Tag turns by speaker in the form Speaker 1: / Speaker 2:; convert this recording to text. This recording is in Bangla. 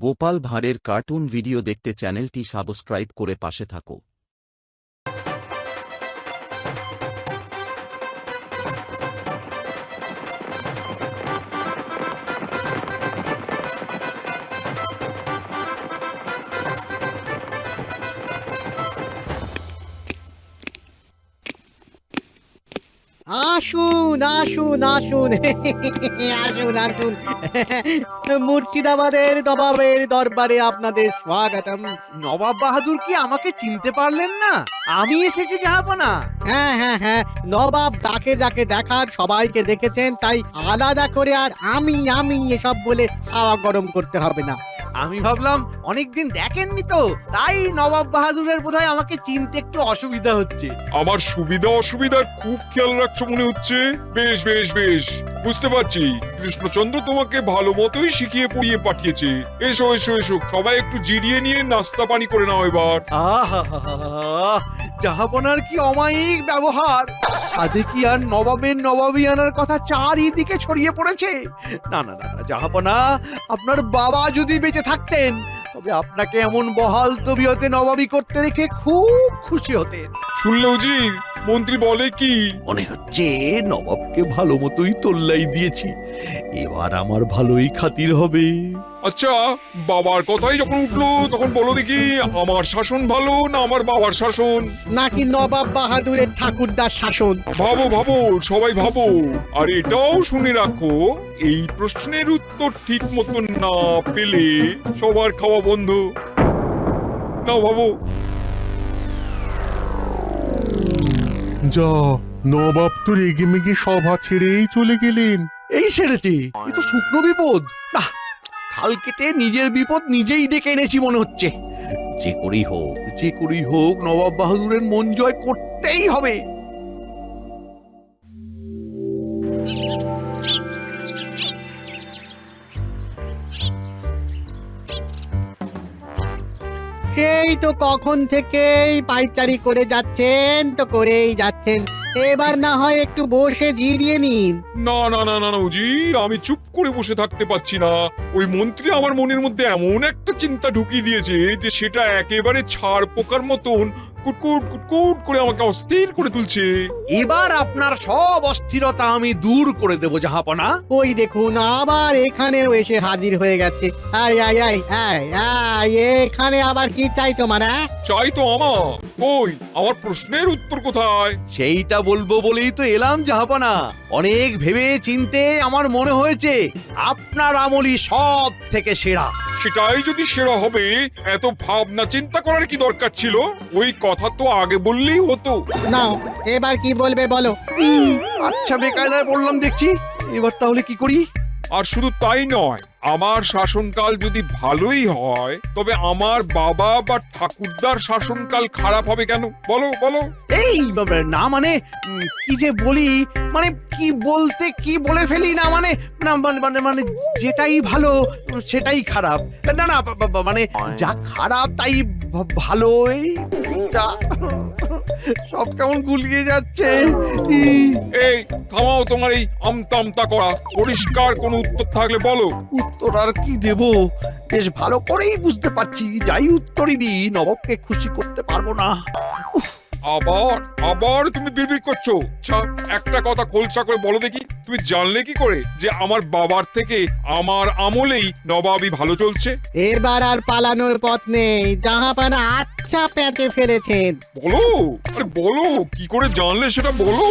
Speaker 1: গোপাল ভাঁড়ের কার্টুন ভিডিও দেখতে চ্যানেলটি সাবস্ক্রাইব করে পাশে থাকো।
Speaker 2: আসুন আসুন আসুন আসুন আসুন মুর্শিদাবাদের নবাবের দরবারে আপনাদের স্বাগতম।
Speaker 3: নবাব বাহাদুর কি আমাকে চিনতে পারলেন না? আমি এসেছি জাহাপনা।
Speaker 2: হ্যাঁ হ্যাঁ হ্যাঁ, নবাব যাকে যাকে দেখার সবাইকে দেখেছেন, তাই আলাদা করে আর আমি এসব বলে হাওয়া গরম করতে হবে না।
Speaker 3: আমি ভাবলাম অনেকদিন দেখেননি তো, তাই নবাব বাহাদুরের বোধহয় আমাকে চিনতে একটু অসুবিধা হচ্ছে।
Speaker 4: আমার সুবিধা অসুবিধার খুব খেয়াল রাখছো মনে হচ্ছে। বেশ বেশ বেশ, বুঝতে পারছি কৃষ্ণচন্দ্র তোমাকে ভালো মতোই শিখিয়ে পড়িয়ে পাঠিয়েছে। এসো এসো এসো, সবাই একটু জিরিয়ে নিয়ে নাস্তা পানি করে নাও এবার।
Speaker 3: আহা, জাহাপনার কি অমায়িক ব্যবহার! সাধে কি আর নবাবের নবাবিয়ানার কথা চারিদিকে ছড়িয়ে পড়েছে? না না না না, জাহাপনা, আপনার বাবা যদি বেঁচে থাকতেন তবে আপনাকে এমন বহাল তবিয়তে নবাবি করতে দেখে খুব খুশি হতেন।
Speaker 4: শুনলে উজির, মন্ত্রী বলে কি?
Speaker 5: মনে হচ্ছে নবাবকে ভালো মতোই তোল্লাই দিয়েছি, এবার আমার ভালোই খাতির হবে।
Speaker 4: আচ্ছা, বাবার কথাই যখন উঠলো তখন বলো দেখি, আমার শাসন ভালো না আমার বাবার শাসন?
Speaker 2: নাকি নবাব বাহাদুরের ঠাকুরদার শাসন?
Speaker 4: ভাবো ভাবো, সবাই ভাবো। আর এটাও শুনে রাখো, এই প্রশ্নের উত্তর ঠিক মতো না পেলে সবার খাওয়া বন্ধ। নাও ভাবো।
Speaker 6: যা, নবাব তো রেগে মেগে সভা ছেড়েই চলে গেলেন।
Speaker 3: এই সেরেছে, এ তো শুকনো বিপদ। না, খাল কেটে নিজের বিপদ নিজেই ডেকে এনেছি মনে হচ্ছে। যে করেই হোক নবাব বাহাদুরের মন জয় করতেই হবে।
Speaker 2: সেই তো কখন থেকেই পাইচারি করে যাচ্ছেন, তো করেই যাচ্ছেন। এবার না হয় একটু বসে জিরিয়ে নিন।
Speaker 4: না না না না না উজি, আমি চুপ করে বসে থাকতে পারছি না। ওই মন্ত্রী আমার মনের মধ্যে এমন একটা চিন্তা ঢুকিয়ে দিয়েছে যে সেটা একেবারে ছাড় পোকার মতন কুটকুট কুটকুট করে আমাকে অস্থির করে তুলছে।
Speaker 3: এবার আপনার সব অস্থিরতা আমি দূর করে দেব জাহাপনা।
Speaker 2: ওই দেখুন, আবার এখানেও এসে হাজির হয়ে গেছে। আয় আয় আয় আয় আয়, এখানে আবার কি চাই তোমার?
Speaker 4: চাই তো আমার। ওই আমার প্রশ্নের উত্তর কোথায়?
Speaker 3: সেইটা বলবো বলেই তো এলাম জাহাপনা। অনেক ভেবে চিনতে আমার মনে হয়েছে আপনার আমলই সব থেকে সেরা।
Speaker 4: সেটাই যদি সেরা হবে, এত ভাবনা চিন্তা করার কি দরকার ছিল? ওই কথা তো আগে বললেই হতো।
Speaker 2: নাও, এবার কি বলবে বলো।
Speaker 3: আচ্ছা, বেকায়দায় বললাম দেখছি। এবার তাহলে কি করি?
Speaker 4: আর শুধু তাই নয়, আমার শাসনকাল যদি ভালোই হয়, তবে আমার বাবা বা ঠাকুরদার শাসনকাল খারাপ হবে কেন? বলো বলো।
Speaker 3: এই না মানে কি যে বলি, মানে কি বলতে কি বলে ফেলি, না মানে না মানে মানে মানে যেটাই ভালো সেটাই খারাপ। না না মানে যা খারাপ তাই ভালো। এইটা সব কেমন গুলিয়ে যাচ্ছে।
Speaker 4: এই থামাও তোমার এই আমতা আমতা করা। পরিষ্কার কোনো উত্তর থাকলে বলো।
Speaker 3: উত্তর আর কি দেব? বেশ ভালো করেই বুঝতে পারছি, যাই উত্তরই দিই নবাবকে খুশি করতে পারবো না।
Speaker 4: আবার আবার তুমি বিড়বিড় করছো। আচ্ছা, একটা কথা খোলসা করে বলো দেখি, তুমি জানলে কি করে যে আমার বাবার থেকে আমার আমলেই নবাবই ভালো চলছে?
Speaker 2: এবার আর পালানোর পথ নেই, জাহাপানা আচ্ছা প্যাঁচে ফেলেছেন।
Speaker 4: বলো, আরে বলো, কি করে জানলে সেটা বলো।